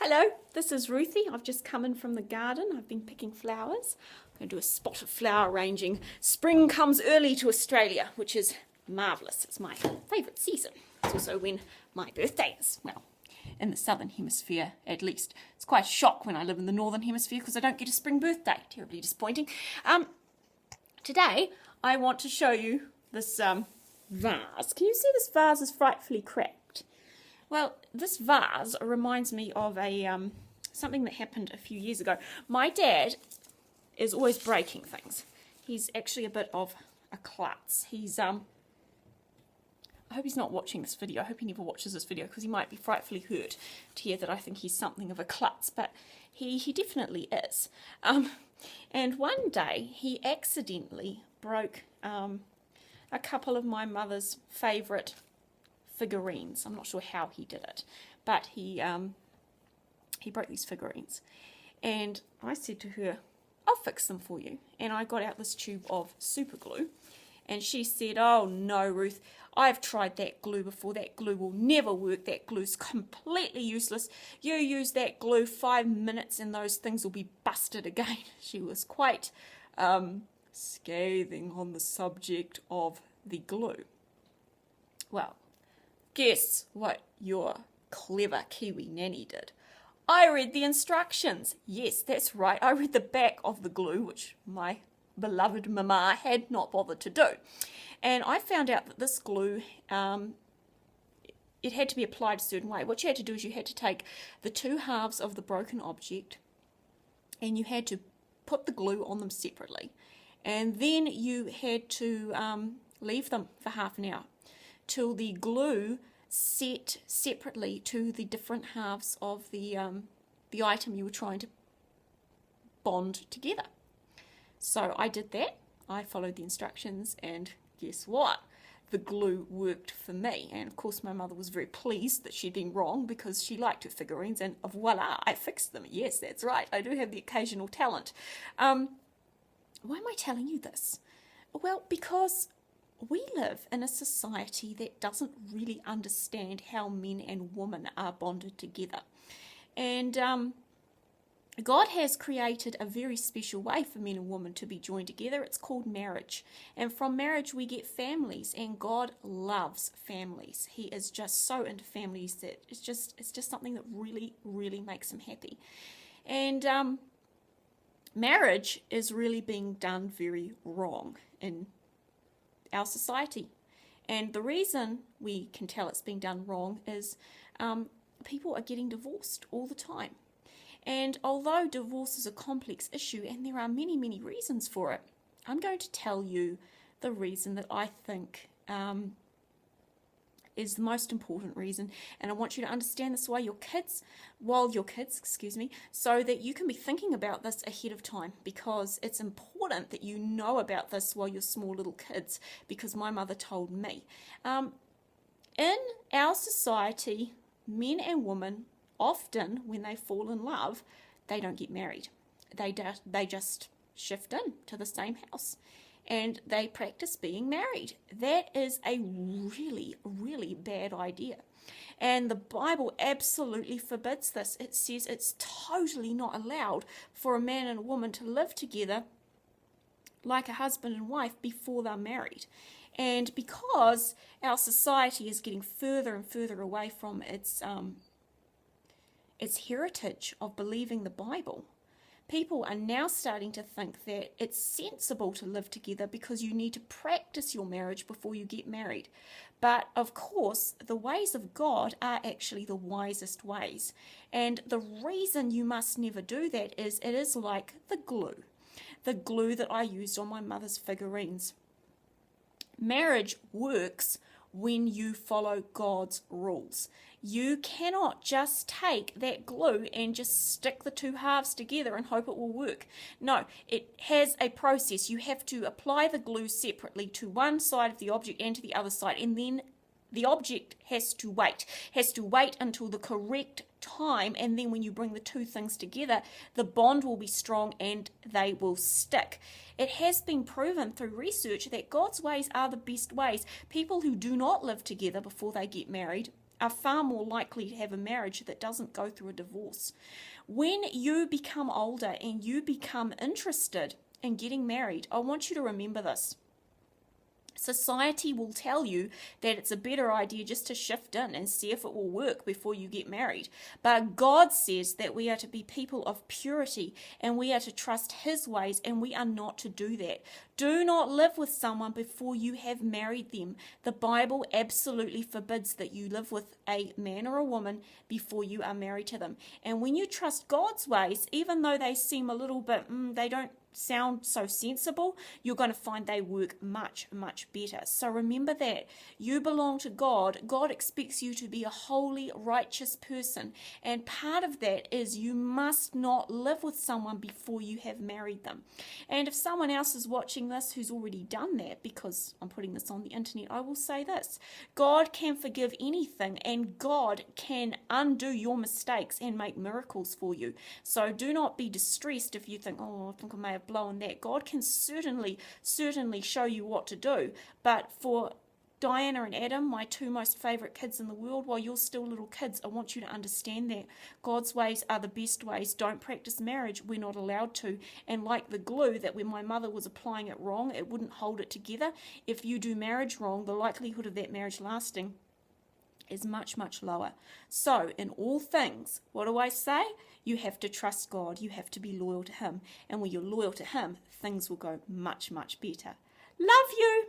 Hello, this is Ruthie. I've just come in from the garden. I've been picking flowers. I'm going to do a spot of flower arranging. Spring comes early to Australia, which is marvellous. It's my favourite season. It's also when my birthday is. Well, in the southern hemisphere at least. It's quite a shock when I live in the northern hemisphere because I don't get a spring birthday. Terribly disappointing. Today I want to show you this vase. Can you see this vase is frightfully cracked? Well, this vase reminds me of a something that happened a few years ago. My dad is always breaking things. He's actually a bit of a klutz. I hope he's not watching this video. I hope he never watches this video because he might be frightfully hurt to hear that I think he's something of a klutz, but he definitely is. And one day he accidentally broke a couple of my mother's favourite figurines. I'm not sure how he did it, but he broke these figurines. And I said to her, I'll fix them for you. And I got out this tube of super glue. And she said, oh no, Ruth, I've tried that glue before. That glue will never work. That glue's completely useless. You use that glue 5 minutes and those things will be busted again. She was quite scathing on the subject of the glue. Well, guess what your clever Kiwi nanny did? I read the instructions. Yes, that's right. I read the back of the glue, which my beloved mama had not bothered to do. And I found out that this glue, it had to be applied a certain way. What you had to do is you had to take the two halves of the broken object and you had to put the glue on them separately. And then you had to leave them for half an hour till the glue set separately to the different halves of the item you were trying to bond together. So I did that. I followed the instructions and guess what? The glue worked for me. And of course my mother was very pleased that she'd been wrong because she liked her figurines and voila, I fixed them. Yes, that's right. I do have the occasional talent. Why am I telling you this? Well, because we live in a society that doesn't really understand how men and women are bonded together. And God has created a very special way for men and women to be joined together. It's called marriage. And from marriage we get families, and God loves families. He is just so into families that it's just something that really, really makes him happy. And marriage is really being done very wrong in our society. And the reason we can tell it's being done wrong is people are getting divorced all the time. And although divorce is a complex issue and there are many, many reasons for it, I'm going to tell you the reason that I think is the most important reason. And I want you to understand this while your kids, so that you can be thinking about this ahead of time, because it's important that you know about this while you're small little kids, because my mother told me. In our society, men and women, often when they fall in love, they don't get married. They just shift in to the same house and they practice being married. That is a really, really bad idea. And the Bible absolutely forbids this. It says it's totally not allowed for a man and a woman to live together like a husband and wife before they're married. And because our society is getting further and further away from its heritage of believing the Bible, people are now starting to think that it's sensible to live together because you need to practice your marriage before you get married. But of course, the ways of God are actually the wisest ways. And the reason you must never do that is it is like the glue that I used on my mother's figurines. Marriage works when you follow God's rules. You cannot just take that glue and just stick the two halves together and hope it will work. No, it has a process. You have to apply the glue separately to one side of the object and to the other side, and then the object has to wait until the correct time, and then when you bring the two things together, the bond will be strong and they will stick. It has been proven through research that God's ways are the best ways. People who do not live together before they get married are far more likely to have a marriage that doesn't go through a divorce. When you become older and you become interested in getting married, I want you to remember this. Society will tell you that it's a better idea just to shift in and see if it will work before you get married. But God says that we are to be people of purity and we are to trust His ways, and we are not to do that. Do not live with someone before you have married them. The Bible absolutely forbids that you live with a man or a woman before you are married to them. And when you trust God's ways, even though they seem a little bit, they don't sound so sensible, you're going to find they work much, much better. So remember that you belong to God. God expects you to be a holy, righteous person. And part of that is you must not live with someone before you have married them. And if someone else is watching this who's already done that, because I'm putting this on the internet, I will say this: God can forgive anything, and God can undo your mistakes and make miracles for you. So do not be distressed if you think, oh, I think I may have blown that. God can certainly show you what to do. But for Diana and Adam, my two most favourite kids in the world, while you're still little kids, I want you to understand that God's ways are the best ways. Don't practice marriage. We're not allowed to. And like the glue, that when my mother was applying it wrong, it wouldn't hold it together. If you do marriage wrong, the likelihood of that marriage lasting is much, much lower. So in all things, what do I say? You have to trust God. You have to be loyal to Him. And when you're loyal to Him, things will go much, much better. Love you.